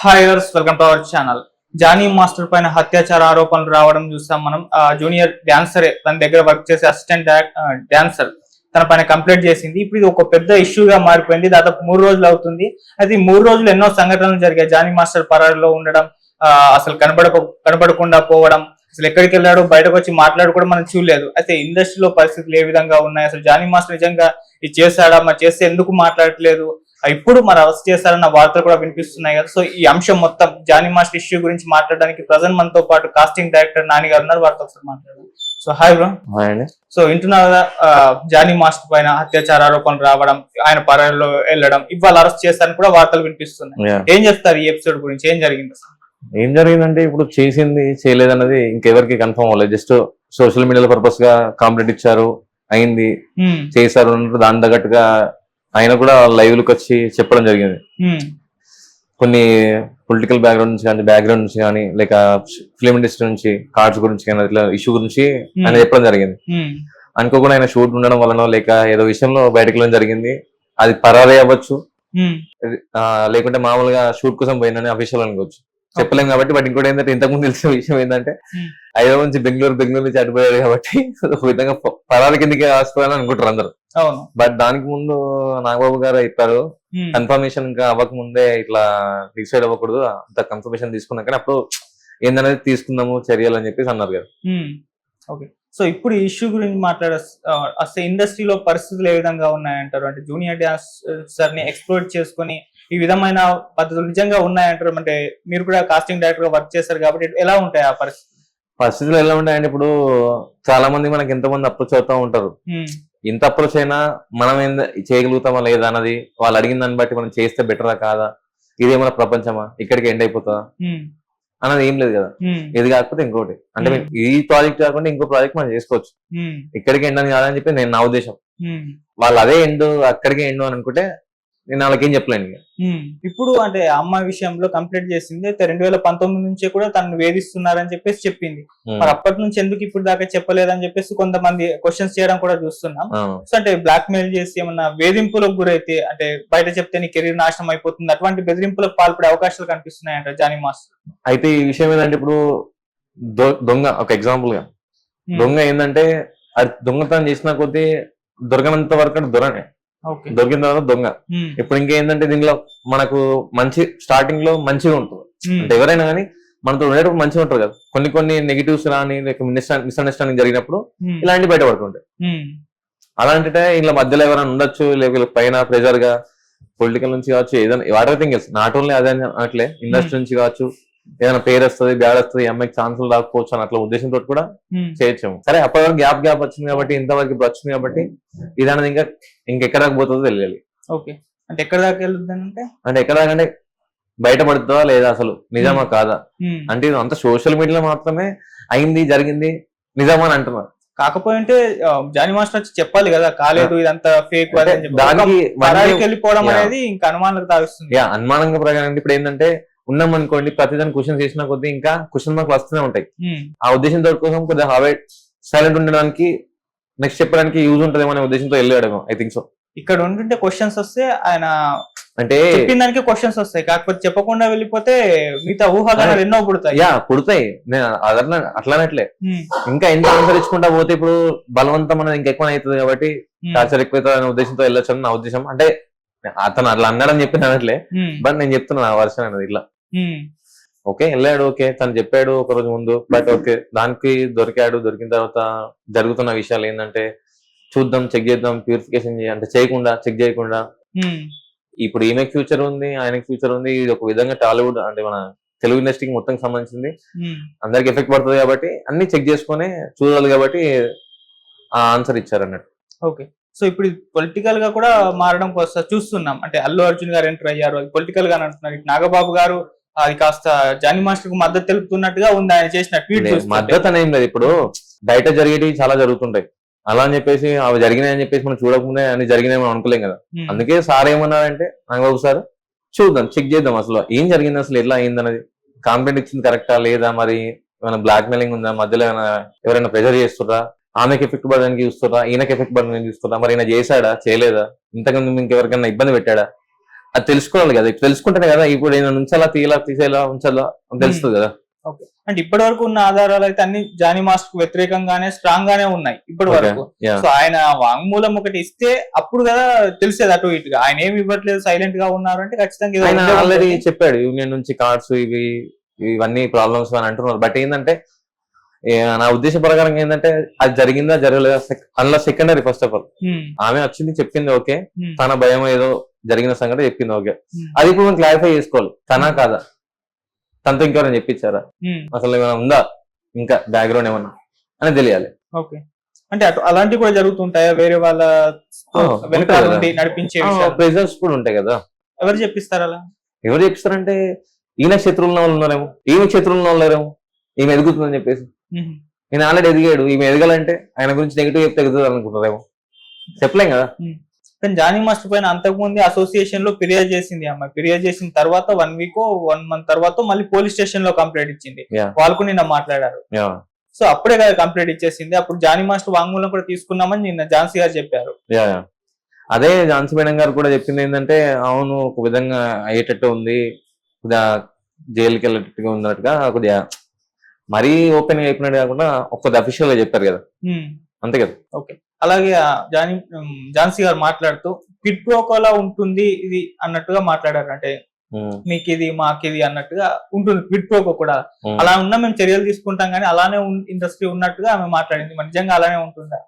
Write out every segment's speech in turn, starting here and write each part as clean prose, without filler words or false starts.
Hi viewers welcome to our channel. Jani master పైన అత్యాచార ఆరోపణలు రావడం చూసాం మనం. జూనియర్ డాన్సరే తన దగ్గర వర్క్ చేసే అసిస్టెంట్ డాన్సర్ తన పైన కంప్లైంట్ చేసింది. ఇప్పుడు ఇది ఒక పెద్ద ఇష్యూగా మారిపోయింది. దాదాపు 3 రోజులు అవుతుంది. అయితే ఈ 3 రోజులు ఎన్నో సంఘటనలు జరిగాయి. జానీ మాస్టర్ పరారులో ఉండడం, అసలు కనబడకుండా పోవడం, అసలు ఎక్కడికి వెళ్ళాడు, బయటకు వచ్చి మాట్లాడు కూడా మనం చూడలేదు. అయితే ఇండస్ట్రీలో పరిస్థితులు ఏ విధంగా ఉన్నాయి, అసలు జానీ మాస్టర్ నిజంగా ఇది చేశాడా, మరి చేస్తే ఎందుకు మాట్లాడట్లేదు, ఇప్పుడు మరి అరెస్ట్ చేశారన్న వార్తలు కూడా వినిపిస్తున్నాయి కదా. సో ఈ అంశం మొత్తం జానీ మాస్టర్ ఇష్యూ గురించి మాట్లాడడానికి ప్రజెంట్ మనతో పాటు కాస్టింగ్ డైరెక్టర్ నాని గారు ఉన్నారు. వారితో ఒకసారి మాట్లాడదాం. So hi bro. సో వింటున్నారు కదా, జానీ మాస్టర్ పైన అత్యాచార ఆరోపణలు రావడం, ఆయన పరారిలో వెళ్ళడం, ఇవాళ అరెస్ట్ చేస్తారని కూడా వార్తలు వినిపిస్తున్నాయి. ఏం చెప్తారు ఈ ఎపిసోడ్ గురించి? ఏం జరిగింది? ఏం జరిగిందంటే ఇప్పుడు చేసింది చేయలేదన్నది ఇంకెవరికి కన్ఫర్మ్ అవ్వలేదు. జస్ట్ సోషల్ మీడియా పర్పస్ గా కంప్లైంట్ ఇచ్చారు, అయింది, చేశారు, దాని తగ్గట్టుగా ఆయన కూడా లైవ్ లకు వచ్చి చెప్పడం జరిగింది. కొన్ని పొలిటికల్ బ్యాక్గ్రౌండ్ నుంచి కానీ లేక ఫిల్మ్ ఇండస్ట్రీ నుంచి కార్డ్స్ గురించి కానీ ఇట్లా ఇష్యూ గురించి ఆయన చెప్పడం జరిగింది. అనుకోకుండా ఆయన షూట్ ఉండడం వలన లేక ఏదో విషయంలో బయటకు వెళ్ళడం జరిగింది. అది పరారీ అవ్వచ్చు, లేకుంటే మామూలుగా షూట్ కోసం పోయిందని అఫీషియల్ అనుకోవచ్చు, చెప్పలేము. కాబట్టి బట్ ఇంకోటి ఏంటంటే ఇంతకుముందు తెలిసిన విషయం ఏంటంటే హైదరాబాద్ నుంచి బెంగళూరు నుంచి అటుపోయాడు కాబట్టి ఒక విధంగా పరాల కిందకి వస్తుందని అనుకుంటారు అందరు. బట్ దానికి ముందు నాగబాబు గారు చెప్పారు, కన్ఫర్మేషన్ ఇంకా అవ్వక ముందే ఇట్లా డిసైడ్ అవ్వకూడదు, అంత కన్ఫర్మేషన్ తీసుకున్నాక అప్పుడు ఏందనేది తీసుకుందాము చర్యలు అని చెప్పేసి అన్నారు కదా. ఓకే, సో ఇప్పుడు ఈ ఇష్యూ గురించి అసలు ఇండస్ట్రీలో పరిస్థితులు ఏ విధంగా ఉన్నాయంటారు? అంటే జూనియర్ డాన్సర్ ని ఎక్స్ప్లోర్ చేసుకుని ఈ విధమైన పద్ధతులు నిజంగా ఉన్నాయంటారు? అంటే మీరు కూడా కాస్టింగ్ డైరెక్టర్ గా వర్క్ చేశారు కాబట్టి ఎలా ఉంటాయి ఆ పరిస్థితులు ఎలా ఉంటాయంటే, ఇప్పుడు చాలా మంది మనకి ఎంతమంది అప్రోచ్ అవుతా ఉంటారు. ఇంత అప్రోచ్ అయినా మనం ఏం చేయగలుగుతామా లేదా అన్నది వాళ్ళు అడిగిన దాన్ని బట్టి మనం చేస్తే బెటరా కాదా, ఇదేమైనా ప్రపంచమా, ఇక్కడికి ఎండ్ అయిపోతుందా అన్నది ఏం లేదు కదా. ఇది కాకపోతే ఇంకోటి అంటే ఈ ప్రాజెక్ట్ కాకుండా ఇంకో ప్రాజెక్ట్ మనం చేసుకోవచ్చు. ఇక్కడికి ఎండ్ అని కాదని చెప్పి నేను నా ఉద్దేశం. వాళ్ళు అదే ఎండ్ అక్కడికి ఎండ్ అని అనుకుంటే నేను వాళ్ళకేం చెప్పలేను. ఇప్పుడు అంటే అమ్మాయి విషయంలో కంప్లైంట్ చేసింది, అయితే 2019 నుంచే కూడా తనను వేధిస్తున్నారని చెప్పేసి చెప్పింది. మరి అప్పటి నుంచి ఎందుకు ఇప్పుడు దాకా చెప్పలేదని చెప్పేసి కొంతమంది క్వశ్చన్స్ చేయడం కూడా చూస్తున్నాం. సో అంటే బ్లాక్ మెయిల్ చేసి ఏమన్నా వేధింపులకు గురైతే, అంటే బయట చెప్తే నీ కెరీర్ నాశనం అయిపోతుంది, అటువంటి బెదిరింపులకు పాల్పడే అవకాశాలు కనిపిస్తున్నాయంట జానీ మాస్టర్. అయితే ఈ విషయం ఏంటంటే, ఇప్పుడు దొంగ ఒక ఎగ్జాంపుల్ గా దొంగ ఏంటంటే అది దొంగతనం చేసిన కొద్దీ దొరకనంత వరకు దొరనే, దొరికిన తర్వాత దొంగ. ఇప్పుడు ఇంకేంటంటే దీనిలో మనకు మంచి స్టార్టింగ్ లో మంచిగా ఉంటుంది. అంటే ఎవరైనా కానీ మనతో ఉండేటప్పుడు మంచిగా ఉంటారు కదా. కొన్ని నెగిటివ్స్ రాని లేక మిస్అండర్స్టాండింగ్ జరిగినప్పుడు ఇలాంటివి బయటపడుతుంటాయి. అలాంటి ఇలా మధ్యలో ఎవరైనా ఉండొచ్చు, లేక పైన ప్రెజర్ గా పొలిటికల్ నుంచి కావచ్చు, ఏదైనా వాటర్ థింగ్స్ నాట్ ఓన్లీ అదే అట్లే ఇండస్ట్రీ నుంచి కావచ్చు, ఏదైనా పేరు వస్తుంది, బ్యాడ్ వస్తుంది, ఈ అమ్మాయికి ఛాన్సులు రాకపోవచ్చు అని అట్లా ఉద్దేశంతో కూడా చేయొచ్చాము. సరే అప్పటి వరకు గ్యాప్ వచ్చింది కాబట్టి, ఇంతవరకు ఇప్పుడు వచ్చింది కాబట్టి ఇదన్నది ఇంకెక్కడ దాకా పోతుందో తెలియాలి. ఓకే, అంటే ఎక్కడ దాకా వెళ్తుంది అంటే ఎక్కడ దాకా అంటే బయటపడుతుందా లేదా, అసలు నిజమా కాదా అంటే ఇది అంత సోషల్ మీడియాలో మాత్రమే అయింది జరిగింది నిజమా అని అంటున్నారు. కాకపోతే జానీ మాస్టర్ వచ్చి చెప్పాలి కదా, కాలేదు ఇదంతా ఫేక్, దానికి వెళ్ళిపోవడం అనేది ఇంకా అనుమానాలకు తాగిస్తుంది. అనుమానంగా ప్రకారం ఇప్పుడు ఏంటంటే ఉన్నాం అనుకోండి, ప్రతిదాన్ని క్వశ్చన్ చేసిన కొద్దీ ఇంకా క్వశ్చన్ మార్క్ వస్తూనే ఉంటాయి. ఆ ఉద్దేశంతో కోసం కొద్దిగా సైలెంట్ ఉండడానికి, నెక్స్ట్ చెప్పడానికి యూజ్ ఉంటదేమో అనే ఉద్దేశంతో వెళ్ళాడు. I think so. ఇక్కడ ఉంటుంటే క్వశ్చన్స్ వస్తే ఆయన అంటే చెప్పిన దానికి క్వశ్చన్స్ వస్తాయి, కాకపోతే చెప్పకుండా వెళ్ళిపోతే మిగతా ఊహాగానాలు ఎన్నో పుడతాయి. నేను అట్లానట్లే ఇంకా ఎంత ఆన్సర్ ఇచ్చుకుంటా పోతే ఇప్పుడు బలవంతం అనేది ఇంకా ఎక్కువ అవుతుంది కాబట్టి టార్చర్ ఎక్కువ అనే ఉద్దేశంతో వెళ్ళొచ్చు అని నా ఉద్దేశం. అంటే అతను అట్లా అన్నాడని చెప్పి అనట్లే, బట్ నేను చెప్తున్నా ఆ వర్షన్ అనేది ఇట్లా. ఓకే వెళ్ళాడు, ఓకే తను చెప్పాడు ఒక రోజు ముందు, బట్ ఓకే దానికి దొరికాడు. దొరికిన తర్వాత జరుగుతున్న విషయాలు ఏంటంటే చూద్దాం, చెక్ చేద్దాం, ప్యూరిఫికేషన్ అంటే చెక్ చేయకుండా ఇప్పుడు ఈమెకి ఫ్యూచర్ ఉంది, ఆయనకి ఫ్యూచర్ ఉంది. ఇది ఒక విధంగా టాలీవుడ్ అంటే మన తెలుగు ఇండస్ట్రీకి మొత్తం సంబంధించింది, అందరికి ఎఫెక్ట్ పడుతుంది కాబట్టి అన్ని చెక్ చేసుకుని చూడాలి కాబట్టి ఆ ఆన్సర్ ఇచ్చారు అన్నట్టు. ఓకే, సో ఇప్పుడు పొలిటికల్ గా కూడా మారడం కోసం చూస్తున్నాం. అంటే అల్లు అర్జున్ గారు ఎంటర్ అయ్యారు, అది పొలిటికల్ గా అంటున్నారు. నాగబాబు గారు అది కాస్త జానీ మాస్టర్ కు మద్దతు తెలుపుతున్నట్టుగా ఉంది ఆయన చేసిన ట్వీట్. మద్దతు అనేం లేదు, ఇప్పుడు బయట జరిగేవి చాలా జరుగుతుంటాయి. అలా అని చెప్పేసి అవి జరిగినాయని చెప్పేసి మనం చూడకముందే అన్ని జరిగినాయి మనం అనుకోలేం కదా. అందుకే సార్ ఏమన్నారంటే, నాగబాబు సార్ చూద్దాం, చెక్ చేద్దాం అసలు ఏం జరిగింది, అసలు ఎట్లా అయిందన్నది, కాంప్లైంట్ ఇచ్చింది కరెక్టా లేదా, మరి ఏమైనా బ్లాక్ మెయిలింగ్ ఉందా, మధ్యలో ఎవరైనా ప్రెజర్ చేస్తుర్రా, ఆమెకి ఎఫెక్ట్ పడడానికి చూస్తున్నా, ఈయనకి ఎఫెక్ట్ పడడానికి చూస్తున్నా, మరి ఈయన చేశాడా చేయలేదా, ఇంతకుముందు ఇంకెవరికైనా ఇబ్బంది పెట్టాడా అది తెలుసుకోవాలి కదా, ఇప్పుడు తెలుసుకుంటేనే కదా ఇప్పుడు నేను ఉంచాలా తీసేలా ఉంచాలా అని తెలుస్తుంది కదా. ఓకే, అంటే ఇప్పటి వరకు ఉన్న ఆధారాలు అయితే అన్ని జానీ మాస్టర్ కు వ్యతిరేకంగానే స్ట్రాంగ్ గానే ఉన్నాయి ఇప్పటి వరకు. సో ఆయన వాంగ్మూలం ఒకటి ఇస్తే అప్పుడు కదా తెలిసేది అటు ఇటుగా. ఆయన ఏమి ఇవ్వట్లేదు, సైలెంట్ గా ఉన్నారు అంటే ఖచ్చితంగా ఆయన ఆల్రెడీ చెప్పాడు యూనియన్ నుంచి కార్డ్స్ ఇవన్నీ ప్రాబ్లమ్స్ అని అంటున్నారు. బట్ ఏంటంటే నా ఉద్దేశ ప్రకారం ఏంటంటే అది జరిగిందా జరగలేదా అందులో సెకండరీ. ఫస్ట్ ఆఫ్ ఆల్ ఆమె వచ్చింది చెప్పింది ఓకే, తన భయం ఏదో జరిగిన సంగతి చెప్పింది ఓకే, అది ఇప్పుడు మనం క్లారిఫై చేసుకోవాలి తనా కాదా, తనతో ఇంకెవరైనా చెప్పించారా, అసలు ఏమైనా ఉందా ఇంకా బ్యాక్గ్రౌండ్ ఏమన్నా అని తెలియాలి. ఓకే, అంటే అలాంటివి కూడా జరుగుతుంటాయా వేరే వాళ్ళ వెనకాల నుండి నడిపించే ప్రెజర్స్ కూడా ఉంటాయి కదా. ఎవరు చెప్పిస్తారు అలా? ఎవరు చెప్పిస్తారంటే ఈయన శత్రువుల వాళ్ళు ఉన్నారేమో, ఈమె శత్రువుల ఉన్నారేమో, ఈమె ఎదుగుతుందని చెప్పేసి. ఈయన ఆల్రెడీ ఎదిగాడు, ఈమె ఎదగాలంటే ఆయన గురించి నెగిటివ్ చెప్తే ఎదుగుతుంది అనుకుంటారేమో, చెప్పలేం కదా. కానీ జానీ మాస్టర్ పైన అంతకుముందు అసోసియేషన్ లో ఫిర్యాదు చేసింది అమ్మాయి. ఫిర్యాదు చేసిన తర్వాత 1 వీక్ 1 మంత్ తర్వాత మళ్ళీ పోలీస్ స్టేషన్ లో కంప్లైంట్ ఇచ్చింది. వాళ్ళు నిన్న మాట్లాడారు. సో అప్పుడే కదా కంప్లైంట్ ఇచ్చేసింది. అప్పుడు జానీ మాస్టర్ వాంగ్మూలం కూడా తీసుకున్నామని నిన్న ఝాన్సీ గారు చెప్పారు. అదే ఝాన్సీ మేడం గారు కూడా చెప్పింది ఏంటంటే అవును ఒక విధంగా అయ్యేటట్టు ఉంది, కొద్దిగా జైలుకి వెళ్ళేటట్టుగా ఉన్నట్టుగా, కొద్దిగా మరీ ఓపెన్ గా అయిపోయినట్టు కాకుండా ఒక్కది అఫీషియల్ గా చెప్పారు కదా, అంతే కదా. ఓకే, అలాగే ఝాన్సీ గారు మాట్లాడుతూ క్విడ్ ప్రోకోలా ఉంటుంది ఇది అన్నట్టుగా మాట్లాడారు. అంటే మీకు ఇది మాకిది అన్నట్టుగా ఉంటుంది క్విడ్ ప్రోకో కూడా. అలా ఉన్నా మేము చర్యలు తీసుకుంటాం కానీ అలానే ఇండస్ట్రీ ఉన్నట్టుగా ఆమె మాట్లాడింది. మరి నిజంగా అలానే ఉంటుందా?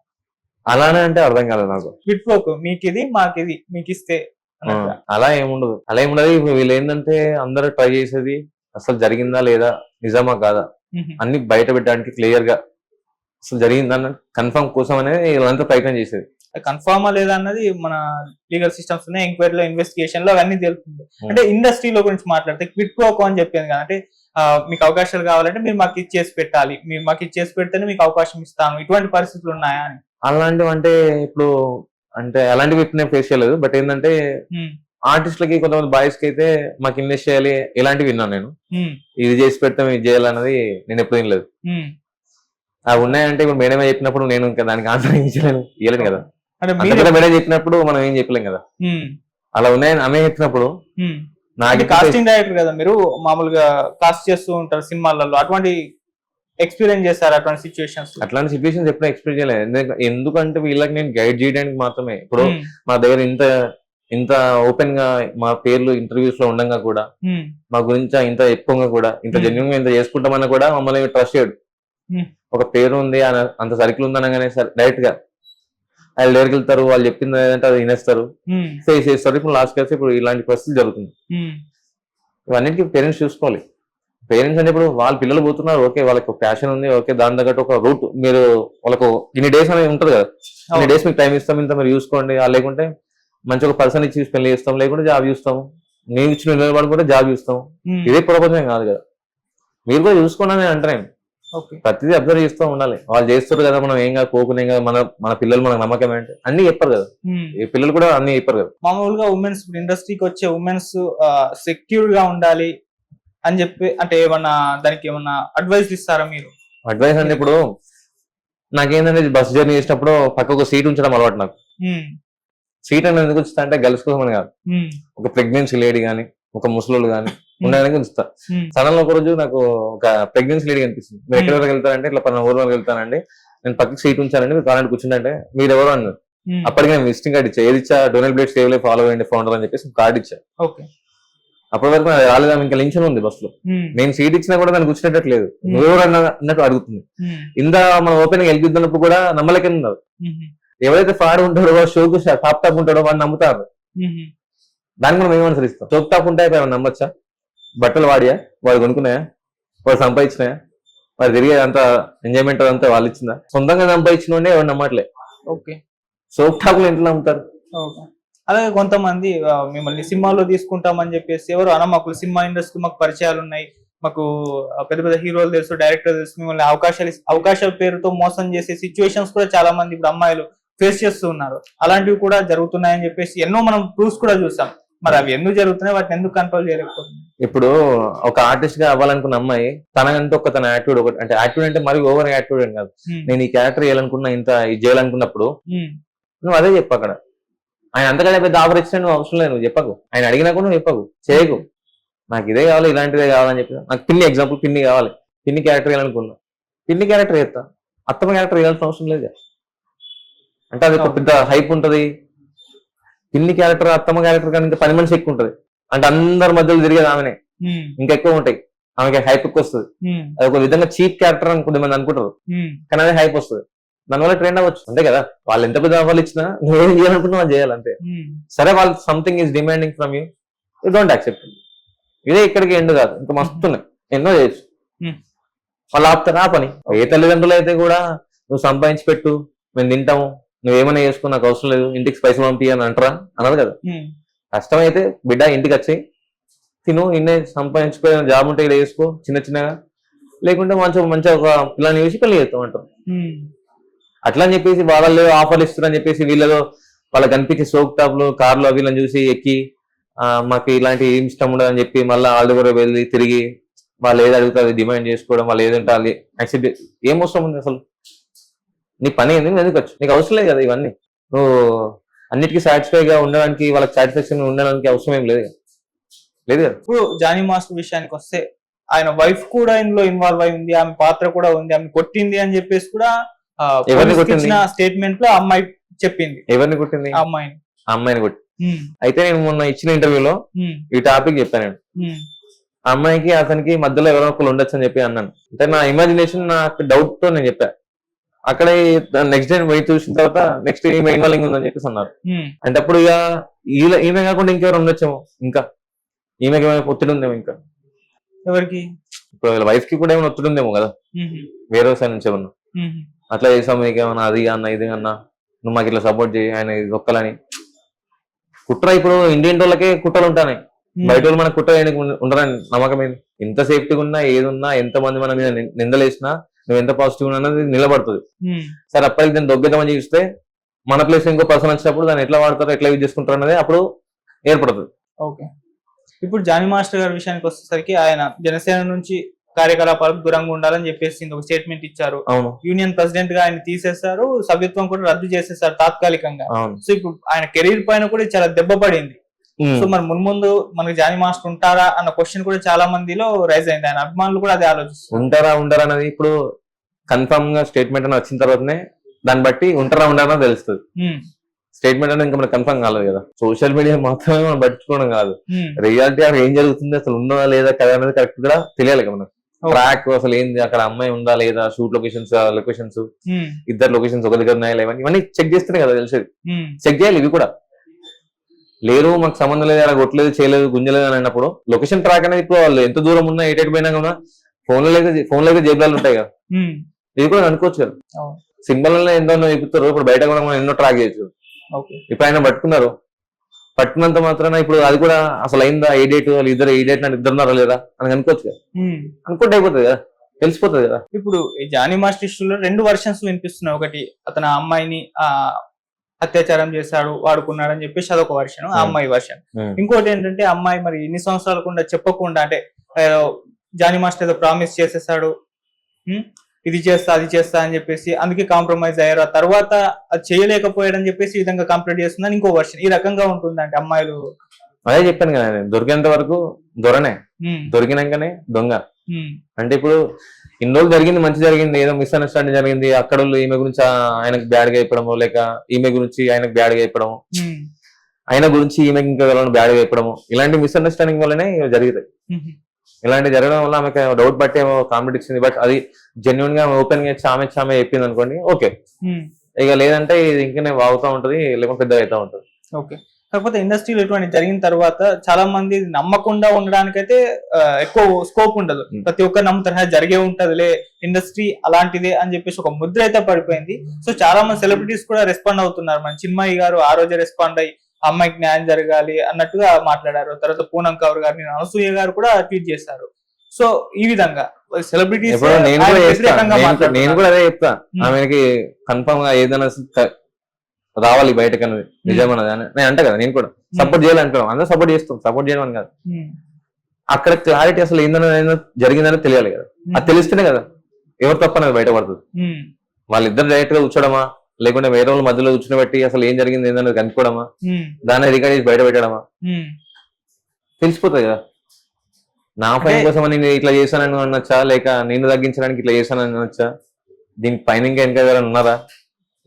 అలానే అంటే అర్థం కాలేదు నాకు. క్విడ్ ప్రోకో మీకిది మాకిది మీకు ఇస్తే అలా ఏముండదు. అలా ఏముండదు. వీళ్ళు ఏంటంటే అందరూ ట్రై చేసేది అసలు జరిగిందా లేదా, నిజమా కాదా అన్ని బయట పెట్టడానికి క్లియర్ గా అసలు జరిగిందన్న కన్ఫర్మ్ కోసం అనేది వీళ్ళంతా ప్రయత్నం చేసేది. కన్ఫర్మా లేదా అన్నది మన లీగల్ సిస్టమ్స్ ఉన్నాయి, ఎంక్వైరీలో ఇన్వెస్టిగేషన్ లో అవన్నీ తెలుస్తుంది. అంటే ఇండస్ట్రీలో గురించి మాట్లాడితే క్విడ్ ప్రోకో అని చెప్పింది కదా, అంటే మీకు అవకాశాలు కావాలంటే మీరు మాకు ఇచ్చేసి పెట్టాలి, మీరు మాకు ఇచ్చేసి పెడితేనే మీకు అవకాశం ఇస్తాను, ఇటువంటి పరిస్థితులు ఉన్నాయా అని. అలాంటివి అంటే ఇప్పుడు అంటే అలాంటివి ఇప్పుడు నేను ఫేస్ చేయలేదు. బట్ ఏంటంటే ఆర్టిస్టులకి కొంతమంది బాయ్స్ కి అయితే మాకు ఇన్వెస్ట్ చేయాలి ఇలాంటివి విన్నాను నేను. ఇది చేసి పెడతాం ఇది చేయాలన్నది నేను ఎప్పుడు వినలేదు. అవి ఉన్నాయంటే ఇప్పుడు మేడమే చెప్పినప్పుడు నేను ఇంకా దానికి ఆన్సర్ ఇవ్వలేను కదా. మేడం చెప్పినప్పుడు మనం ఏం చెప్పలేం కదా. అలా ఉన్నాయని ఆమె చెప్పినప్పుడు నాకు కాస్టింగ్ డైరెక్టర్ కదా, మీరు మామూలుగా కాస్ట్ చేస్తూ ఉంటారు సినిమాలలో, అటువంటి ఎక్స్పీరియన్స్ చేస్తారు అటువంటి సిచ్యువేషన్స్? అట్లాంటి సిచ్యువేషన్స్ ఎప్పుడు ఎక్స్పీరియన్స్ చేయలేదు. ఎందుకంటే వీళ్ళకి నేను గైడ్ చేయడానికి మాత్రమే. ఇప్పుడు మా దగ్గర ఇంత ఓపెన్ గా మా పేర్లు ఇంటర్వ్యూస్ లో ఉండగా కూడా, మా గురించి ఇంత ఎక్కువగా కూడా, ఇంత జెన్యున్ గా ఇంత చేసుకుంటామన్నా కూడా మమ్మల్ని ట్రస్ట్ చేయడు. ఒక పేరు ఉంది అంత సర్కిల్ ఉంది అనగానే డైరెక్ట్ గా వాళ్ళు దగ్గరికి వెళ్తారు, వాళ్ళు చెప్పింది ఏదంటే అది వినేస్తారు, ఫేస్ చేస్తారు. ఇప్పుడు లాస్ట్ కలిసి ఇప్పుడు ఇలాంటి పరిస్థితి జరుగుతుంది. ఇవన్నిటికీ పేరెంట్స్ చూసుకోవాలి. పేరెంట్స్ అంటే ఇప్పుడు వాళ్ళ పిల్లలు పోతున్నారు, ఓకే వాళ్ళకి ప్యాషన్ ఉంది, ఓకే దాని తగ్గట్టు ఒక రూట్ మీరు వాళ్ళకు ఇన్ని డేస్ అనేది ఉంటుంది కదా, ఇన్ని డేస్ మీకు టైం ఇస్తాం, ఇంత మీరు చూసుకోండి. లేకుంటే మంచి ఒక పర్సన్ ఇచ్చి పెళ్లి చేస్తాం, లేకుంటే జాబ్ చూస్తాము, నేను ఇచ్చిన నిలబడుకుంటే జాబ్ చూస్తాం. ఇదే ప్రపంచం కాదు కదా, మీరు కూడా చూసుకోండి అని అంటాను. ప్రతిదీ అబ్జర్వ్ చేస్తూ ఉండాలి. వాళ్ళు చేస్తారు కదా, మనం ఏం కాదు పోకునే కదా, మన పిల్లలు మనకు నమ్మకం ఏంటి అన్ని చెప్పారు కదా, ఈ పిల్లలు కూడా అన్ని చెప్పారు కదా. మామూలుగా ఉమెన్స్ ఇండస్ట్రీకి వచ్చే ఉమెన్స్ సెక్యూర్ గా ఉండాలి అని చెప్పి అంటే ఏమన్నా దానికి ఏమన్నా అడ్వైస్ ఇస్తారా మీరు? అడ్వైస్ అంటే ఇప్పుడు నాకేంటంటే బస్ జర్నీ చేసినప్పుడు పక్క ఒక సీట్ ఉంచడం అలవాటు. నాకు సీట్ అనేది ఎందుకు ఉంచుతా అంటే గర్ల్స్ కోసం అని కాదు, ఒక ప్రెగ్నెన్సీ లేడీ గానీ ఒక ముసలోళ్ళు గానీ ఉండడానికి ఉంచుతా. సడన్ లో ఒక రోజు నాకు ఒక ప్రెగ్నెన్సీ లేడీ కనిపిస్తుంది. మీరు ఎక్కడి వరకు వెళ్తారంటే ఇట్లా 10 ఊరు వరకు వెళ్తానండి, నేను పక్కకి సీట్ ఉంచానండి, మీరు కావాలంటే కూర్చుంటే మీరు ఎవరు అన్నారు. అప్పటికి నేను విజిటింగ్ కార్డు ఇచ్చా, ఏది ఇచ్చా donate blood save life follow అయ్యండి ఫౌండర్ అని చెప్పేసి కార్డు ఇచ్చా. అప్పటి వరకు నాకు రాలేదా, ఇంకా లించన్ ఉంది బస్ లో, నేను సీట్ ఇచ్చినా కూడా దాన్ని కూర్చునేటట్లేదు, నువ్వెవరు అన్నట్టు అడుగుతుంది. ఇంత మనం ఓపెన్ గా గెలిపిద్దున్నప్పుడు కూడా నమ్మలేకున్నారు. ఎవరైతే ఫ్రాడ్ ఉంటాడో షోకు టాప్ టాప్ ఉంటాడో వాడిని నమ్ముతారు. దానికి మనం ఏమనుసరిస్తాం? షోక్ టాప్ ఉంటే నమ్మొచ్చా? బట్టలు వాడియా, వాడు కొనుక్కున్నాయా, వాడు సంపాదించినాయా, వాడు తిరిగే అంత ఎంజాయ్మెంట్ అంతా వాళ్ళు ఇచ్చిందా? సొంతంగా సంపాదించిన ఎవరు నమ్మట్లే. ఓకే, షోక్ టాప్ లో ఇంట్లో నమ్ముతారు. అలాగే కొంతమంది మిమ్మల్ని సినిమాలో తీసుకుంటామని చెప్పేసి ఎవరు అనమాకులు, సినిమా ఇండస్ట్రీ మాకు పరిచయాలు ఉన్నాయి, మాకు పెద్ద పెద్ద హీరోలు తెలుసు, డైరెక్టర్ తెలుసు, మిమ్మల్ని అవకాశాల పేరుతో మోసం చేసే సిచ్యువేషన్స్ కూడా చాలా మంది ఇప్పుడు అమ్మాయిలు ఫేస్ చేస్తూ ఉన్నారు. అలాంటివి కూడా జరుగుతున్నాయని చెప్పేసి ఎన్నో మనం ప్రూఫ్స్ కూడా చూసాం. మరి అవి ఎందుకు జరుగుతున్నాయి, వాటిని ఎందుకు కంట్రోల్ చేయలేకపోతుంది? ఇప్పుడు ఒక ఆర్టిస్ట్ గా అవ్వాలనుకున్న అమ్మాయి తనకంటూ తన యాటిట్యూడ్ ఒకటి, అంటే యాటిట్యూడ్ అంటే మరి ఓవర్ యాటిట్యూడ్ అని కాదు, నేను ఈ క్యారెక్టర్ చేయాలనుకున్నా, ఇంత ఇది చేయాలనుకున్నప్పుడు నువ్వు అదే చెప్పు. అక్కడ ఆయన అంతకంటే పెద్ద ఆఫర్ ఇచ్చినా నువ్వు అవసరం లేదు, నువ్వు చెప్పకు. ఆయన అడిగినా కూడా నువ్వు చెప్పకు, చేయకు. నాకు ఇదే కావాలి, ఇలాంటిదే కావాలని చెప్పి. నాకు పిన్ని ఎగ్జాంపుల్, పిన్ని కావాలి, పిన్ని క్యారెక్టర్ వేయాలనుకున్నా, పిన్ని క్యారెక్టర్ వేస్తా, అత్తమ్మ క్యారెక్టర్ వేయాల్సిన అవసరం లేదు. అంటే అది ఒక పెద్ద హైప్ ఉంటది. పిన్ని క్యారెక్టర్ అత్తమ్మ క్యారెక్టర్ కానీ ఇంకా 10 మనిషి ఎక్కువ ఉంటది. అంటే అందరి మధ్యలో తిరిగేది ఆమెనే, ఇంకా ఎక్కువ ఉంటాయి. ఆమెకి హైప్ ఎక్కువ వస్తుంది. అది ఒక విధంగా చీప్ క్యారెక్టర్ అని కొద్దిమంది అనుకుంటారు, కానీ అదే హైప్ వస్తుంది. దానివల్ల ట్రెండ్ అవ్వచ్చు, అంతే కదా. వాళ్ళు ఎంత పెద్ద ఆఫర్లు ఇచ్చినా నువ్వేం చేయాలనుకుంటున్నా అది చేయాలి, అంతే. సరే వాళ్ళు something is demanding from you, you don't accept. ఇదే ఇక్కడికి ఎండ్ కాదు, ఇంకా మస్తున్నాయి, ఎన్నో చేయొచ్చు. వాళ్ళు ఆపుతారు ఆ పని. ఏ తల్లిదండ్రులు అయితే కూడా నువ్వు సంపాదించి పెట్టు, మేము తింటాము, నువ్వేమైనా చేసుకో, నాకు అవసరం లేదు, ఇంటికి పైసలు పంపి అని అంటారా? అన్నారు కదా. కష్టమైతే బిడ్డ ఇంటికి వచ్చి తిను, ఇన్నే సంపాదించుకో, జాబ్ ఉంటే ఇక్కడ వేసుకో చిన్న చిన్నగా, లేకుంటే మంచిగా ఒక పిల్లని చూసి పెళ్లి చేస్తాం అంటారు. అట్లా అని చెప్పేసి వాళ్ళు ఆఫర్లు ఇస్తారని చెప్పేసి వీళ్ళలో వాళ్ళకి కనిపించే సోప్ టాప్లు కార్లు అవి వీళ్ళని చూసి ఎక్కి మాకు ఇలాంటి ఏం ఇష్టం ఉండదు అని చెప్పి మళ్ళీ వాళ్ళ దగ్గర వెళ్ళి తిరిగి వాళ్ళు ఏది అడుగుతారు డిమాండ్ చేసుకోవడం, వాళ్ళు ఏదంటే వాళ్ళు యాక్సెప్ట్. ఏం అవసరం ఉంది అసలు? నీ పని ఏంది, నువ్వు ఎందుకు వచ్చు? నీకు అవసరం లేదు కదా ఇవన్నీ. నువ్వు అన్నిటికీ సాటిస్ఫైగా ఉండడానికి, వాళ్ళకి సాటిస్ఫాక్షన్ ఉండడానికి అవసరం ఏం లేదు లేదు కదా. ఇప్పుడు జానీ మాస్టర్ విషయానికి వస్తే ఆయన వైఫ్ కూడా ఇందులో ఇన్వాల్వ్ అయి ఉంది, ఆమె పాత్ర కూడా ఉంది, ఆమె కొట్టింది అని చెప్పేసి కూడా స్టేట్మెంట్ లో అమ్మాయి చెప్పింది. ఎవరిని కొట్టింది? అమ్మాయిని కొట్టి. అయితే నేను మొన్న ఇచ్చిన ఇంటర్వ్యూలో ఈ టాపిక్ చెప్పాను. నేను అమ్మాయికి అతనికి మధ్యలో ఎవరో ఒకరు ఉండొచ్చు అని చెప్పి అన్నాను. అంటే నా ఇమాజినేషన్, నాకు డౌట్ తో నేను చెప్పా. అక్కడ నెక్స్ట్ డే పోయి చూసిన తర్వాత నెక్స్ట్ ఈమె ఇన్వాల్వింగ్ ఉందని చెప్పేసి అన్నారు. అంటే అప్పుడు ఇక ఈమె కాకుండా ఇంకెవరు ఉండొచ్చేమో, ఇంకా ఈమెకి ఏమైనా ఒత్తిడి ఉందేమో, ఇంకా ఎవరికి ఇప్పుడు వైఫ్ కి కూడా ఏమైనా ఒత్తిడి ఉందేమో కదా వేరే సైడ్ నుంచి ఏమన్నా. అట్లా చేసాం, మీకు ఏమన్నా అది అన్న ఇది అన్నా, నువ్వు మాకు ఇట్లా సపోర్ట్ చేయి, ఆయన ఒక్కలని కుట్ర. ఇప్పుడు ఇండియన్ వాళ్ళకే కుట్రలు ఉంటాయి, బయట వాళ్ళు మనకు కుట్ర ఉండరని నమ్మకం ఏంది? ఎంత సేఫ్టీగా ఉన్నా, ఏది ఉన్నా, ఎంత మంది మన మీద నిందలేసినా, నువ్వు ఎంత పాజిటివ్ ఉన్నా అన్నది నిలబడుతుంది. సరే అప్పటికి దాన్ని దొబ్బేద్దామని చూస్తే మన ప్లేస్ ఇంకో పర్సన్ వచ్చినప్పుడు దాన్ని ఎట్లా వాడతారో, ఎట్లా యూజ్ చేసుకుంటారు అనేది అప్పుడు ఏర్పడుతుంది. ఓకే, ఇప్పుడు జానీ మాస్టర్ గారి విషయానికి వచ్చేసరికి ఆయన జనసేన నుంచి కార్యకలాపాలకు దూరంగా ఉండాలని చెప్పేసి ఒక స్టేట్మెంట్ ఇచ్చారు. యూనియన్ ప్రెసిడెంట్ గా ఆయన తీసేశారు, సభ్యత్వం కూడా రద్దు చేసేసారు తాత్కాలికంగా. సో ఇప్పుడు ఆయన కెరీర్ పైన కూడా చాలా దెబ్బ పడింది. సో మరి మున్ముందు మనకి జానీ మాస్టర్ ఉంటారా అన్న క్వశ్చన్ కూడా చాలా మందిలో రైజ్ అయింది. ఆయన అభిమానులు కూడా అదే ఆలోచిస్తారు. ఉంటారా అనేది ఇప్పుడు కన్ఫర్మ్ గా స్టేట్మెంట్ అని వచ్చిన తర్వాతనే దాన్ని బట్టి ఉంటారా తెలుస్తుంది. స్టేట్మెంట్ అనేది ఇంకా మనకు కన్ఫర్మ్ కాలేదు కదా. సోషల్ మీడియా మాత్రమే మనం పట్టించుకోవడం కాదు, రియాలిటీ అక్కడ ఏం జరుగుతుంది, అసలు ఉన్నదా లేదా కదా అనేది కరెక్ట్ గా తెలియాలి కదా మనకు. ట్రాక్ అసలు ఏంది, అక్కడ అమ్మాయి ఉందా లేదా, షూట్ లొకేషన్స్ ఇద్దరు లొకేషన్స్ ఒక దగ్గర ఉన్నాయా లేవని ఇవన్నీ చెక్ చేస్తేనే కదా తెలిసేది. చెక్ చేయాలి ఇవి కూడా. లేరు మాకు సంబంధం లేదు, అలా కొట్టలేదు, చేయలేదు, గుంజలేదు అని అన్నప్పుడు లొకేషన్ ట్రాక్ అనేది ఇప్పుడు వాళ్ళు ఎంత దూరం ఉన్నా, ఎటు పోయినా కూడా ఫోన్లో అయితే జేబులాలు ఉంటాయి కదా, ఇది కూడా అనుకోవచ్చు కదా. సింబల్ ఎన్నో ఎక్కుతారు, ఇప్పుడు బయట కూడా మనం ఎన్నో ట్రాక్ చేయొచ్చు. ఇప్పుడు ఆయన పట్టుకున్నంత మాత్రాన ఇప్పుడు అది కూడా అసలు అయిందా, ఏ డేట్, వాళ్ళు ఇద్దరు ఏ డేట్ నన్ను ఇద్దరున్నారా లేదా అని అనుకోవచ్చు కదా. అనుకుంటే అయిపోతుంది కదా, తెలిసిపోతుంది కదా. ఇప్పుడు ఈ జానీ మాస్టర్ ఇష్యూలో 2 వర్షన్స్ వినిపిస్తున్నాయి. ఒకటి అతను అమ్మాయిని అత్యాచారం చేశాడు, వాడుకున్నాడు అని చెప్పేసి అదొక వర్షన్, ఆ అమ్మాయి వర్షన్. ఇంకోటి ఏంటంటే అమ్మాయి మరి ఎన్ని సంవత్సరాలకుండా చెప్పకుండా, అంటే జానీ మాస్టర్ ఏదో ప్రామిస్ చేసేసాడు, ఇది చేస్తా అది చేస్తా అని చెప్పేసి అందుకే కాంప్రమైజ్ అయ్యారు, ఆ తర్వాత అది చేయలేకపోయాడని చెప్పేసి ఈ విధంగా కంప్లైంట్ చేస్తుందని ఇంకో వర్షన్. ఈ రకంగా ఉంటుంది అంటే అమ్మాయిలు. అదే చెప్పాను కదా, దొరికేంత వరకు దొరనే, దొరికినాకనే దొంగ. అంటే ఇప్పుడు ఇన్ని రోజులు జరిగింది, మంచి జరిగింది, ఏదో మిస్అండర్స్టాండింగ్ జరిగింది, అక్కడ ఈమె గురించి ఆయనకు బ్యాడ్ గా చెప్పడము, లేక ఈమె గురించి ఆయనకు బ్యాడ్ గా చెప్పడము, ఆయన గురించి ఈమెకి ఇంకా బ్యాడ్ గా చెప్పడము, ఇలాంటి మిస్అండర్స్టాండింగ్ వల్లనే జరుగుతాయి. ఇలాంటి జరగడం వల్ల ఆమెకు డౌట్ బట్టి ఏమో కామెంట్ ఇచ్చింది, బట్ అది జెన్యున్ గా ఓపెన్ గా చామే చెప్పింది అనుకోండి, ఓకే. ఇక లేదంటే ఇది ఇంకనే వాగుతూ ఉంటది, లేకపోతే పెద్దగా అవుతా ఉంటది. ఓకే, కాకపోతే ఇండస్ట్రీలో ఇటువంటి జరిగిన తర్వాత చాలా మంది నమ్మకుండా ఉండడానికైతే ఎక్కువ స్కోప్ ఉండదు. ప్రతి ఒక్కరు నమ్ముతారు జరిగే ఉంటదిలే, ఇండస్ట్రీ అలాంటిదే అని చెప్పేసి ఒక ముద్ర అయితే పడిపోయింది. సో చాలా మంది సెలబ్రిటీస్ కూడా రెస్పాండ్ అవుతున్నారు. మన చిన్మయి గారు ఆ రోజే రెస్పాండ్ అయ్యి అమ్మాయికి న్యాయం జరగాలి అన్నట్టుగా మాట్లాడారు. తర్వాత పూనం కౌర్ గారిని అనసూయ గారు కూడా ట్వీట్ చేశారు. సో ఈ విధంగా సెలబ్రిటీస్ నేను కూడా అదే చెప్తా, ఆమెకి కన్ఫర్మ్ గా ఏదైనా రావాలి బయటకు అన్నది నిజమన్నది అని నేను అంట కదా. నేను కూడా సపోర్ట్ చేయాలంటున్నాం, అందరూ సపోర్ట్ చేస్తాం, సపోర్ట్ చేయడం కాదు. అక్కడ క్లారిటీ అసలు ఏందన్నా జరిగిందని తెలియాలి కదా. అది తెలిస్తేనే కదా ఎవరు తప్పనేది బయటపడుతుంది. వాళ్ళిద్దరు డైరెక్ట్ గా కూర్చోడమా, లేకుంటే వేరే వాళ్ళ మధ్యలో కూర్చుని అసలు ఏం జరిగింది ఏందనేది కనుక్కోవడమా, దాన్ని రికార్డ్ చేసి బయట పెట్టడమా, తెలిసిపోతుంది కదా. నా పైన కోసం నేను ఇట్లా చేశానని అనొచ్చా, లేక నేను తగ్గించడానికి ఇట్లా చేశానని అనొచ్చా, దీనికి పైన ఇంకా ఎవరైనా ఉన్నారా,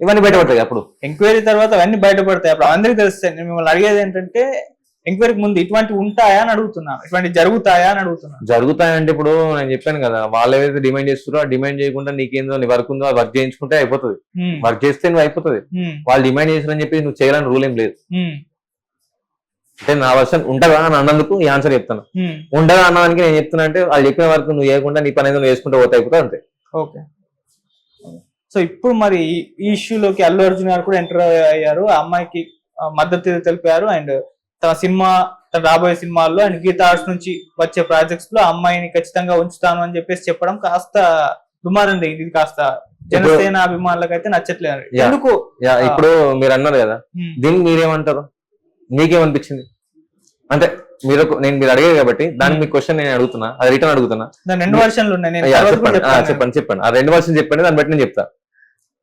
ఇవన్నీ బయటపడతాయి. అప్పుడు ఎంక్వైరీ తర్వాత అవన్నీ బయటపడతాయి. అప్పుడు అందరికి తెలుస్తాయి. నేను మిమ్మల్ని అడిగేది ఏంటంటే ఎంక్వైరీకి ముందు ఇటువంటి ఉంటాయా అని అడుగుతున్నాను, ఇటువంటి జరుగుతాయా అని అడుగుతున్నాను. జరుగుతాయంటే ఇప్పుడు నేను చెప్పాను కదా, వాళ్ళు ఏదైతే డిమాండ్ చేస్తారో ఆ డిమాండ్ చేయకుండా నీకేందో నీ వర్క్ ఉందో ఆ వర్క్ చేయించుకుంటే అయిపోతుంది. వర్క్ చేస్తే నువ్వు అయిపోతుంది. వాళ్ళు డిమాండ్ చేస్తారని చెప్పి నువ్వు చేయాలని రూల్ ఏం లేదు. అంటే నా వర్షన్ ఉంటదా అని అన్నందుకు ఈ ఆన్సర్ చెప్తాను. ఉండదా అన్నదానికి నేను చెప్తున్నా అంటే వాళ్ళు చెప్పిన వరకు నువ్వు చేయకుండా నీ పని ఏదో నువ్వు చేసుకుంటే పోతే అయిపోతుంది అంతే. ఓకే. సో ఇప్పుడు మరి ఈ ఇష్యూలోకి అల్లు అర్జున్ గారు కూడా ఎంటర్ అయ్యారు. ఆ అమ్మాయికి మద్దతు తెలిపారు. అండ్ తన తన రాబోయే సినిమాల్లో అండ్ గీతా ఆర్ట్స్ నుంచి వచ్చే ప్రాజెక్ట్స్ లో అమ్మాయిని ఖచ్చితంగా ఉంచుతాను అని చెప్పేసి చెప్పడం కాస్త దుమారం ఇది కాస్త జనసేన అభిమానులకు అయితే నచ్చట్లేదు. ఎందుకు ఇప్పుడు మీరు అన్నారు కదా, దీనికి మీరేమంటారు, మీకేమనిపించింది? అంటే మీరు అడిగారు కాబట్టి దానికి మీ క్వశ్చన్ నేను అడుగుతున్నా, అది రిటర్న్ అడుగుతున్నా. రెండు వర్షన్లు ఉన్నాయి, చెప్పండి. ఆ రెండు వర్షన్ చెప్పండి, దాన్ని బట్టి నేను చెప్తా.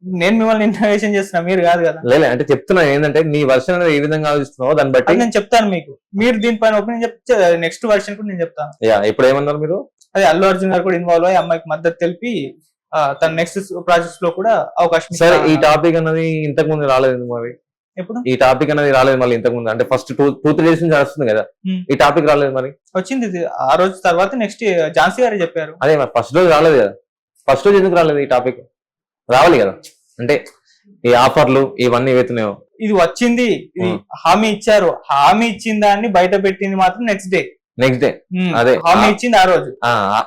నేను మిమ్మల్ని ఇంటర్వ్యూషన్ చేస్తున్నా, మీరు కాదు కదా. లేదు అంటే చెప్తున్నా ఏంటంటే నీ వర్షన్ అనేది ఏ విధంగా ఆలోచిస్తున్నావో దాన్ని బట్టి నేను చెప్తాను మీకు. మీరు దీనిపైన ఒపీనియన్ చెప్తే నెక్స్ట్ వర్షన్ కూడా నేను చెప్తాను. ఇప్పుడు ఏమన్నారు మీరు? అదే అల్లు అర్జున్ గారు కూడా ఇన్వాల్వ్ అయ్యి అమ్మాయికి మద్దతు తెలిపి తన నెక్స్ట్ ప్రాజెక్ట్స్ లో కూడా అవకాశం. సరే, ఈ టాపిక్ అనేది ఇంతకు ముందు రాలేదు మరి. ఎప్పుడు ఈ టాపిక్ అనేది రాలేదు మళ్ళీ ఇంతకు ముందు? అంటే ఫస్ట్ 2-3 డేస్ నుంచి వస్తుంది కదా, ఈ టాపిక్ రాలేదు మరి. వచ్చింది ఆ రోజు తర్వాత నెక్స్ట్ ఝాన్సీ గారు చెప్పారు. అదే మరి ఫస్ట్ రోజు రాలేదు కదా. ఫస్ట్ రోజు ఎందుకు రాలేదు ఈ టాపిక్? రావాలి కదా. అంటే ఈ ఆఫర్లు ఇవన్నీ ఏవైతున్నాయో ఇది వచ్చింది, ఇది హామీ ఇచ్చారు. హామీ ఇచ్చిన దాన్ని బయట పెట్టింది మాత్రం నెక్స్ట్ డే. అదే హామీ ఇచ్చింది ఆ రోజు.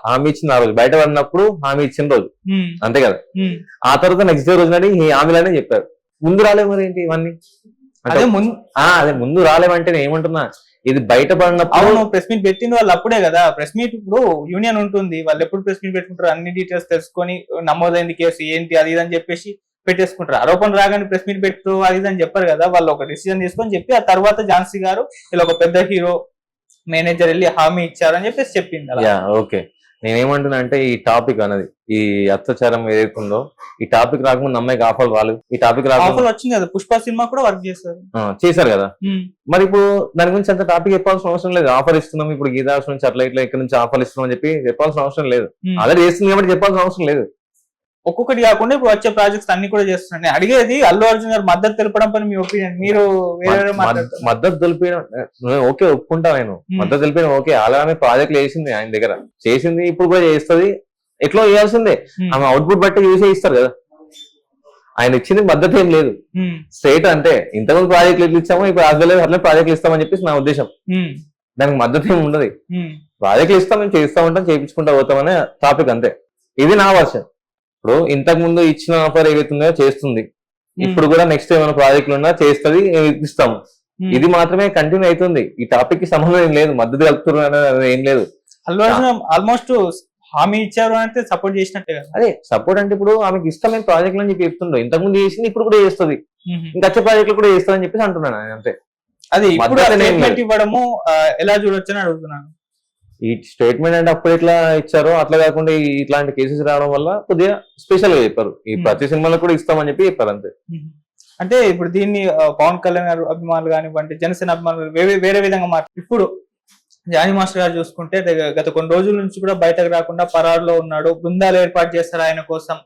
హామీ ఇచ్చింది ఆ రోజు, బయట పడినప్పుడు హామీ ఇచ్చిన రోజు, అంతే కదా. ఆ తర్వాత నెక్స్ట్ డే రోజు నాడు ఈ హామీలనే చెప్పారు. ముందు రాలేవు మరి ఏంటి ఇవన్నీ? అదే ముందు రాలేవంటే నేను ఏమంటున్నా, ఇది బయట పడినప్పుడు ప్రెస్ మీట్ పెట్టింది వాళ్ళు అప్పుడే కదా. ప్రెస్ మీట్ ఇప్పుడు యూనియన్ ఉంటుంది, వాళ్ళు ఎప్పుడు ప్రెస్ మీట్ పెట్టుకుంటారు, అన్ని డీటెయిల్స్ తెలుసుకొని నమోదైంది కేసు ఏంటి అది ఇది అని చెప్పేసి పెట్టేసుకుంటారు. ఆరోపణ రాగానే ప్రెస్ మీట్ పెట్టు అది ఇది అని చెప్పారు కదా. వాళ్ళు ఒక డిసిజన్ తీసుకొని చెప్పి ఆ తర్వాత ఝాన్సీ గారు ఇలా ఒక పెద్ద హీరో మేనేజర్ వెళ్ళి హామీ ఇచ్చారని చెప్పేసి చెప్పింది. ఓకే, నేనేమంటున్నా అంటే ఈ టాపిక్ అనేది ఈ అత్యాచారం ఏదైతుందో ఈ టాపిక్ రాకముందు అమ్మాయికి ఆఫర్ రాలేదు. ఈ టాపిక్ రాకుండా వచ్చింది కదా, పుష్ప సినిమా కూడా వర్క్ చేశారు కదా. మరి ఇప్పుడు దాని గురించి అంత టాపిక్ చెప్పాల్సిన అవసరం లేదు. ఆఫర్ ఇస్తున్నాం ఇప్పుడు గీతా నుంచి అట్లా ఇట్లా ఇక్కడ నుంచి ఆఫర్ ఇస్తున్నాం అని చెప్పి చెప్పాల్సిన అవసరం లేదు. ఆల్రెడీ చేస్తుంది కాబట్టి చెప్పాల్సిన అవసరం లేదు. ఒక్కొక్కటి కాకుండా ఇప్పుడు వచ్చే ప్రాజెక్ట్స్ అన్ని కూడా చేస్తున్నాను. నేను అడిగేది అల్లు అర్జున్ గారు మద్దతు తెలపడం పని మీ ఒపీనియన్. మీరు మద్దతు తెలిపిన ఓకే, ఒప్పుకుంటా నేను. మద్దతు తెలిపిన ఓకే, అలానే ప్రాజెక్టులు వేసింది ఆయన దగ్గర, చేసింది ఇప్పుడు కూడా చేస్తుంది. ఎట్లా చేయాల్సిందే, ఆమె అవుట్పుట్ బట్టి చూసే ఇస్తారు కదా. ఆయన ఇచ్చింది మద్దతు ఏం లేదు, స్ట్రైట్ అంటే ఇంతకుముందు ప్రాజెక్టులు ఎట్లా ఇచ్చామో ఇప్పుడు అట్లా ప్రాజెక్టులు ఇస్తామని చెప్పేసి నా ఉద్దేశం. దానికి మద్దతు ఏమి ఉండదు. ప్రాజెక్టులు ఇస్తాం, మేము చేస్తా ఉంటాం, చేయించుకుంటా పోతామనే టాపిక్ అంతే. ఇది నా వర్షన్. ఇప్పుడు ఇంతకు ముందు ఇచ్చిన ఆఫర్ ఏవైతుందో చేస్తుంది, ఇప్పుడు కూడా నెక్స్ట్ ఏమైనా ప్రాజెక్టులు ఉన్నా చేస్తుంది, ఇస్తాము. ఇది మాత్రమే కంటిన్యూ అవుతుంది. ఈ టాపిక్ కి సంబంధం ఏం లేదు, మద్దతు కలుపుతున్నారు అనేది ఏం లేదు. అల్లు అర్జున్ ఆల్మోస్ట్ హామీ ఇచ్చారు అంటే సపోర్ట్ చేసినట్టే కదా. అదే సపోర్ట్ అంటే ఇప్పుడు ఆమెకి ఇష్టమైన ప్రాజెక్టులు అని చెప్పి చెప్తుండో, ఇంతకు ముందు చేసింది ఇప్పుడు కూడా చేస్తుంది, ఇంకా వచ్చే ప్రాజెక్టులు కూడా చేస్తుందని చెప్పేసి అంటున్నాను అంతే. అది ఇవ్వడము ఎలా చూడొచ్చు అని అడుగుతున్నాను. ఈ స్టేట్మెంట్ అంటే అప్పుడు ఎట్లా ఇచ్చారో అట్లా కాకుండా ఇట్లాంటి కేసెస్ రావడం వల్ల కొద్దిగా స్పెషల్ గా చెప్పారు. ఈ ప్రతి సినిమాలో కూడా ఇస్తామని చెప్పి చెప్పారు అంతే. అంటే ఇప్పుడు దీన్ని పవన్ కళ్యాణ్ గారు అభిమానులు కానివ్వండి, జనసేన అభిమానులు వేరే విధంగా ఇప్పుడు జానీ మాస్టర్ గారు చూసుకుంటే గత కొన్ని రోజుల నుంచి కూడా బయటకు రాకుండా పరారులో ఉన్నాడు. బృందాలు ఏర్పాటు చేస్తారు ఆయన కోసం.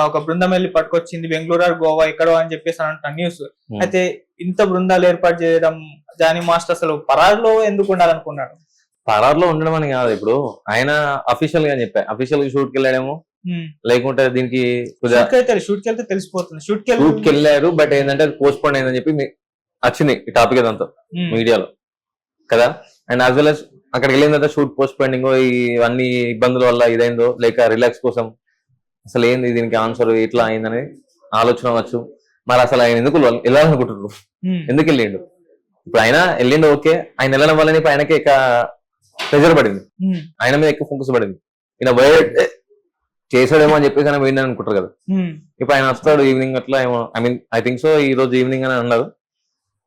ఒక బృందం వెళ్ళి పట్టుకొచ్చింది బెంగళూరు, గోవా ఎక్కడో అని చెప్పేసి అంటున్న న్యూస్. అయితే ఇంత బృందాలు ఏర్పాటు చేయడం, జానీ మాస్టర్ అసలు పరారులో ఎందుకు ఉండాలనుకున్నాడు? పరారులో ఉండడం అని కాదు, ఇప్పుడు ఆయన అఫీషియల్ గా చెప్పా, అఫీషియల్ గా షూట్ కి వెళ్ళాడేమో, లేకుంటే దీనికి షూట్ కి వెళ్తే తెలిసిపోతుంది. షూట్ కి వెళ్ళారు, బట్ ఏంటంటే పోస్ట్ పోన్ అయిందని చెప్పి వచ్చింది ఈ టాపిక్ అదంతా మీడియాలో కదా. అండ్ యాజ్ వెల్ as అక్కడికి వెళ్ళిన తర్వాత షూట్ పోస్ట్ పోయింగ్ ఇవన్నీ ఇబ్బందుల వల్ల ఇదైందో, లేక రిలాక్స్ కోసం అసలు ఏంది దీనికి ఆన్సర్ ఎట్లా అయిందని ఆలోచన అవ్వచ్చు. మరి అసలు ఆయన ఎందుకు వెళ్ళాలనుకుంటున్నారు, ఎందుకు వెళ్ళిండు? ఇప్పుడు ఆయన వెళ్ళిండు ఓకే, ఆయన వెళ్ళడం వల్ల ఆయనకి ఇక ప్రెజర్ పడింది, ఆయన మీద ఎక్కువ ఫోకస్ పడింది. ఈయన చేసాడేమో అని చెప్పేసి ఆయన పోయిందని అనుకుంటారు కదా. ఇప్పుడు ఆయన వస్తాడు ఈవినింగ్ అట్లా ఏమో, ఐ థింక్ సో ఈ రోజు ఈవినింగ్ అని అన్నారు.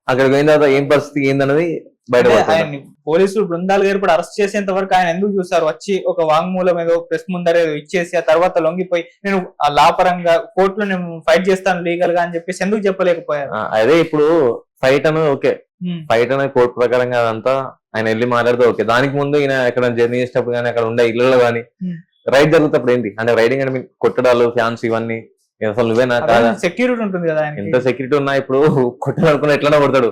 అక్కడికి పోయిన తర్వాత ఏం పరిస్థితి ఏందన్నది బయటపడుతుంది. ఆయన్ని పోలీసులు బృందాలు ఏర్పడి అరెస్ట్ చేసేంత వరకు ఆయన ఎందుకు చూసారు? వచ్చి ఒక వాంగ్మూలం ఏదో ప్రెస్ ముందర ఏదో ఇచ్చేసి ఆ తర్వాత లొంగిపోయి నేను ఆ లాపరంగా కోర్టులో నేను ఫైట్ చేస్తాను లీగల్ గా అని చెప్పేసి ఎందుకు చెప్పలేకపోయారు? అదే ఇప్పుడు ఫైట్ అనేది ఓకే, ఫైట్ అనేది కోర్టు ప్రకారంగా అదంతా ఆయన వెళ్ళి మాట్లాడితే ఓకే. దానికి ముందు ఈయన ఎక్కడ జర్నీ చేసేటప్పుడు కానీ అక్కడ ఉండే ఇళ్ళలో కానీ రైడ్ జరుగుతున్నప్పుడు ఏంటి అంటే రైడింగ్ అంటే కొట్టడాలు ఫ్యాన్స్ ఇవన్నీ అసలు నువ్వేనా కాదా? సెక్యూరిటీ ఉంటుంది కదా ఆయనకి. ఎంత సెక్యూరిటీ ఉన్నా ఇప్పుడు కొట్టాలనుకున్నా ఎట్లా కొడతాడు,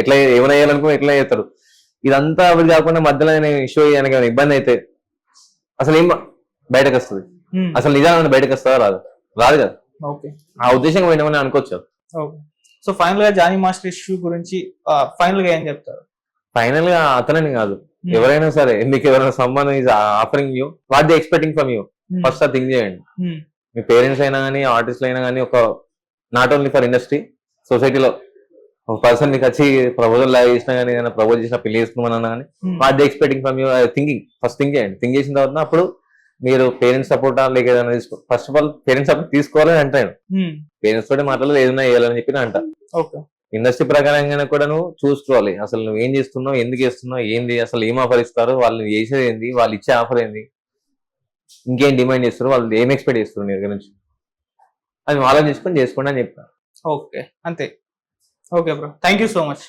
ఎట్లా ఏమైనా వేయాలనుకున్నా ఎట్లా చేస్తాడు. ఇదంతా అవి కాకుండా మధ్యలో ఇష్యూ ఆయనకి ఇబ్బంది అయితే అసలు ఏం బయటకు వస్తుంది? అసలు నిజాన్ని బయటకు వస్తుందా? రాదు కదా. ఓకే, ఆ ఉద్దేశంగా పోయినామని అనుకోవచ్చు. ఓకే. సో ఫైనల్ గా జానీ మాస్టర్ ఇష్యూ గురించి ఫైనల్ గా ఏం చెప్తారు? ఫైనల్ గా అతనని కాదు, ఎవరైనా సరే మీకు ఎవరైనా someone is offering you, what the expecting from you, first ఆ థింక్ చేయండి. మీ పేరెంట్స్ అయినా కానీ ఆర్టిస్ట్లు అయినా కానీ ఒక నాట్ ఓన్లీ ఫర్ ఇండస్ట్రీ, సొసైటీలో ఒక పర్సన్ మీకు వచ్చి ప్రపోజల్ లాగా చేసినా కానీ ఏదైనా ప్రపోజ్ చేసినా పెళ్లి చేసుకున్నామన్నా కానీ what the expecting from you thinking, first think చేయండి. థింక్ చేసిన తర్వాత అప్పుడు మీరు పేరెంట్స్ సపోర్ట్ లేక ఏదైనా తీసుకో, first of all parents support తీసుకోవాలని అంటాను. పేరెంట్స్ తోటి మాట్లాడాలి, ఏదైనా వేయాలని చెప్పి అంట. ఇండస్ట్రీ ప్రకారంగా కూడా నువ్వు చూసుకోవాలి, అసలు నువ్వు ఏం చేస్తున్నావు, ఎందుకు చేస్తున్నావు, ఏంది, అసలు ఏం ఆఫర్ ఇస్తారు, వాళ్ళు చేసేది ఏంది, వాళ్ళు ఇచ్చే ఆఫర్ ఏంది, ఇంకేం డిమాండ్ చేస్తారు, వాళ్ళు ఏం ఎక్స్పెక్ట్ చేస్తారు నీ దగ్గర నుంచి, అది ఆలోచించుకొని చేసుకోండి అని చెప్తాను. ఓకే, అంతే. Okay bro, thank you so much.